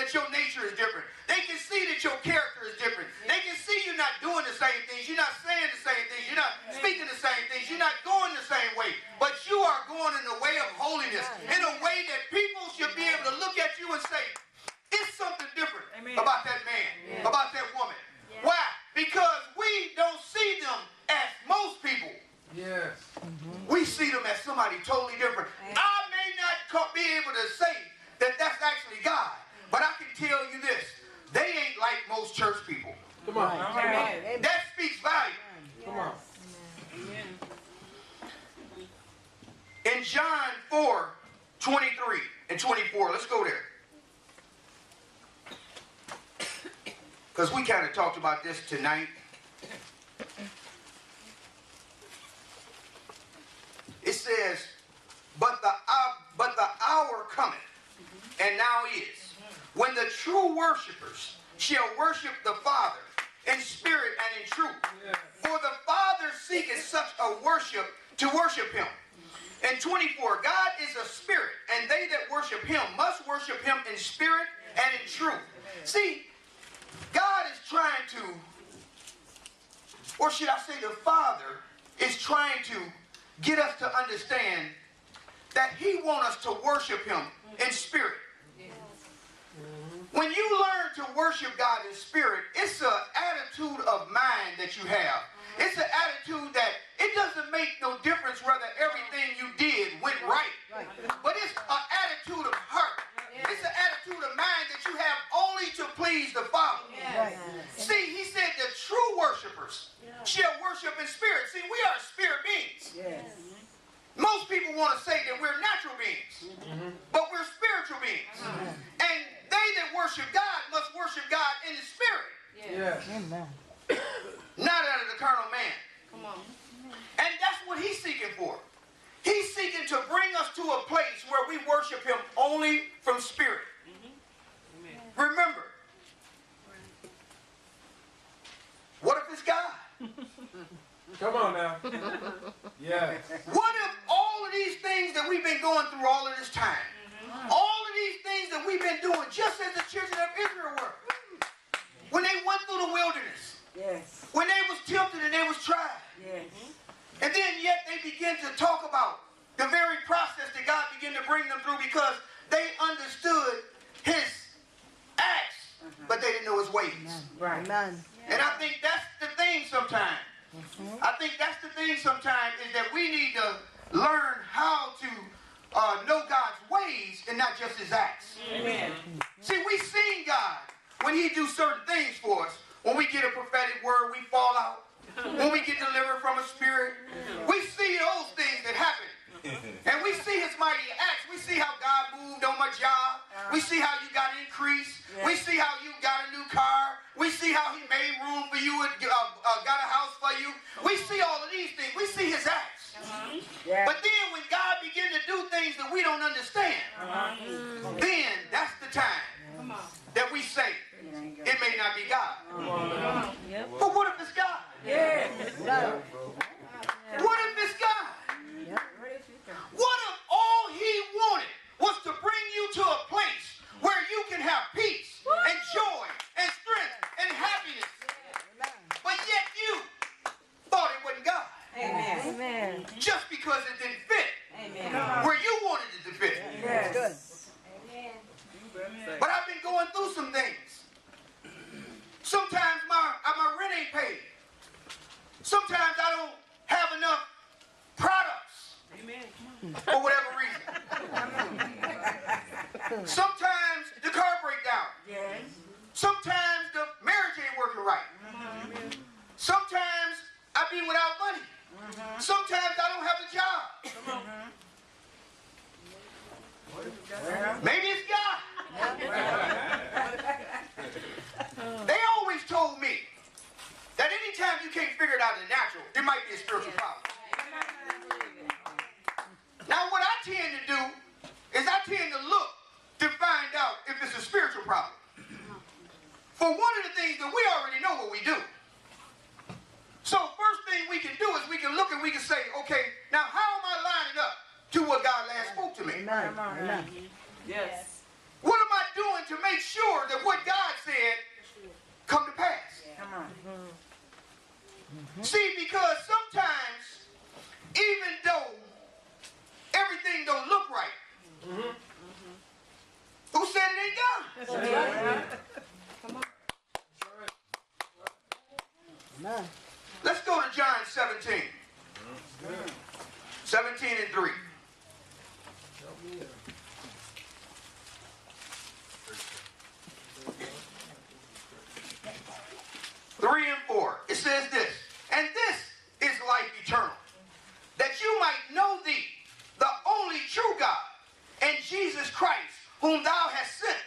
that your nature is different. They can see that your character is different. They can see you're not doing the same things. You're not saying the same things. You're not speaking the same things. You're not going the same way. But you are going in the way of holiness, in a way that people should be able to look at you and say, it's something different about that man, about that woman. Why? Because we don't see them as most people. Yes. We see them as somebody totally different. I may not be able to say that that's actually God, but I can tell you this: they ain't like most church people. Come on. Amen. That speaks value. Come on. In John 4:23 and 24, let's go there. Because we kind of talked about this tonight. It says, but the hour cometh, and now is, when the true worshipers shall worship the Father in spirit and in truth. For the Father seeketh such a worship to worship him. And 24, God is a spirit, and they that worship him must worship him in spirit and in truth. See, God is trying to, or should I say the Father is trying to get us to understand that he wants us to worship him in spirit. When you learn to worship God in spirit, it's an attitude of mind that you have. It's an attitude that it doesn't make no difference whether everything you did went right. But it's an attitude of heart. It's an attitude of mind that you have only to please the Father. See, he said the true worshipers shall worship in spirit. See, we are spirit beings. Most people want to say that we're natural beings, but we're spiritual beings. And they that worship God must worship God in the spirit. Not out of the carnal man. Come on. And that's what he's seeking for. He's seeking to bring us to a place where we worship him only from spirit. Remember, what if it's God? Come on now. Yes. What if all of these things that we've been going through all of this time, all of these things that we've been doing just as the children of Israel were, when they went through the wilderness, when they was tempted and they was tried, and then yet they begin to talk about the very process that God began to bring them through because they understood his acts, but they didn't know his ways. And I think that's the thing sometimes. I think that's the thing sometimes is that we need to learn how to know God's ways and not just his acts. See, we seen God when he do certain things for us. When we get a prophetic word, we fall out. When we get delivered from a spirit, we see those things that happen. And we see his mighty acts. We see how God moved on my job. We see how you got increased. We see how you got a new car. We see how he made room for you and got a house for you. We see all of these things. We see his acts. But then when God begins to do things that we don't understand, then that's the time that we say, it may not be God. But what if it's God? What if it's God? What if all he wanted was to bring you to a place where you can have peace and joy and strength and happiness, but yet you thought it wasn't God? Amen. Just because it didn't fit where you wanted it to fit. But I've been going through some things. Sometimes my rent ain't paid. Sometimes I don't have enough products. For whatever reason. Sometimes the car break down. Sometimes the marriage ain't working right. Sometimes I be without money. Sometimes I don't have a job. Maybe it's God. They always told me that anytime you can't figure it out in the natural, there might be a spiritual problem. Now what I tend to do is I tend to look to find out if it's a spiritual problem. For one of the things that we already know what we do. So first thing we can do is we can look and we can say, okay, now how am I lining up to what God last spoke to me? Yes. What am I doing to make sure that what God said come to pass? Come on. See, because sometimes, even though everything don't look right, who said it ain't God? Come on. Let's go to John 17. 17 and 3. 3 and 4. It says this, and this is life eternal, that you might know thee, the only true God, and Jesus Christ, whom thou hast sent.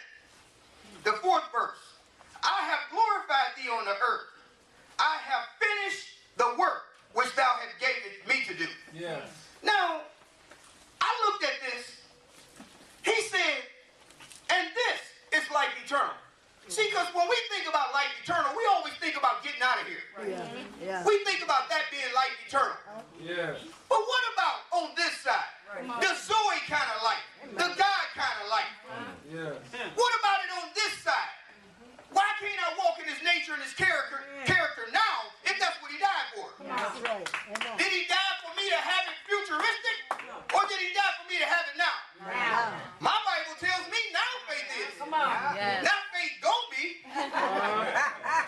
The 4th verse. I have glorified thee on the earth. I have finished the work which thou hast gave me to do. Yes. Now, I looked at this. He said, and this is life eternal. See, because when we think about life eternal, we always think about getting out of here. Yeah. We think about that being life eternal. Yes. But what about on this side? The Zoe kind of life. The God kind of life. Yes. What about it on this side? Why can't I walk in his nature and his character now if that's what he died for? That's right. Amen. Did he die for me to have it futuristic? Or did he die for me to have it now? My Bible tells me now faith is. Come on. Yes. Not faith gonna be.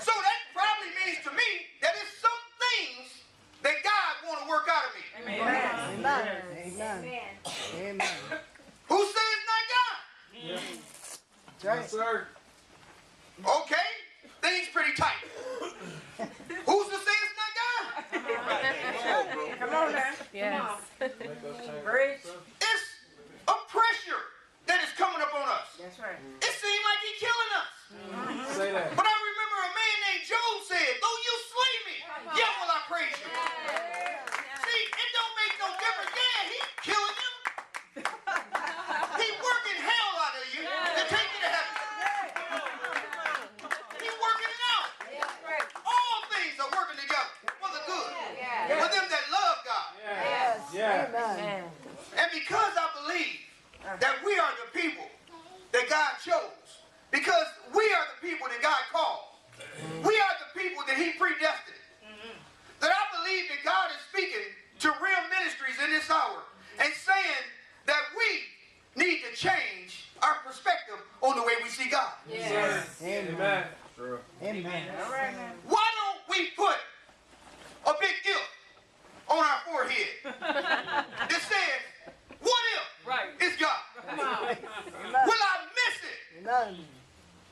So that probably means to me that there's some things that God want to work out of me. Amen. Amen. Who says not God? Yes. That's right. Yes, sir. Okay, things pretty tight. Who's to say it's not God? Come on now. Yes. Preach. It's a pressure that is coming up on us. That's right. It seems like he's killing us. Say that. But I remember a man named Job said, though you slay me, yet will I praise you. See, it don't make no difference. Yeah, he's killing you. He's working hell out of you to take you to heaven. He's working it out. All things are working together for the good. For them that love God. Yes. Yes. Amen. And because I believe that we are the people that God chose, because we are the people that God called, we are the people that he predestined, that I believe that God is speaking to real ministries in this hour and saying that we need to change our perspective on the way we see God. Yes. Amen. True. Amen. All right, man. Why don't we put a big if on our forehead that says, what if it's God? Will I miss it? Amen.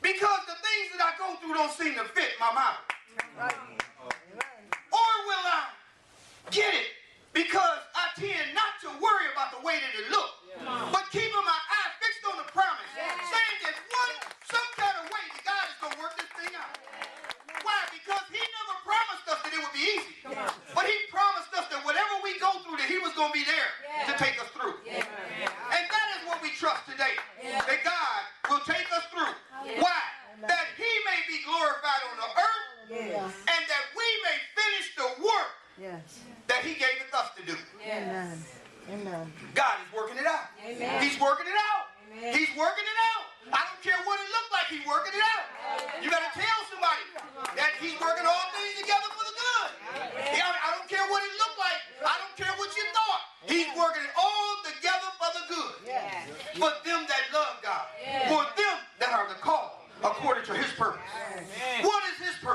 Because the things that I go through don't seem to fit my mouth. Right. Or will I get it because I tend not to worry about the way that it looks, but keeping my eye fixed on the promise, saying that some kind of way that God is going to work this thing out. Why? Because he never promised us that it would be easy, but he promised us that whatever we go through, that he was going to be there to take us through. And that is what we trust today, that God will take us through. Why? That he may be glorified on the earth, Yes. and that we may finish the work Yes. that he gave it us to do. Amen. Amen. God is working it out. He's working it out. He's working it out. I don't care what it looks like, he's working it out. You got to tell somebody that he's working all things together for the good. Yeah, I don't care what it looked like. I don't care what you thought. He's working it all together for the good. Yes. For them that love God. For them that are the called according to his purpose. What is his purpose?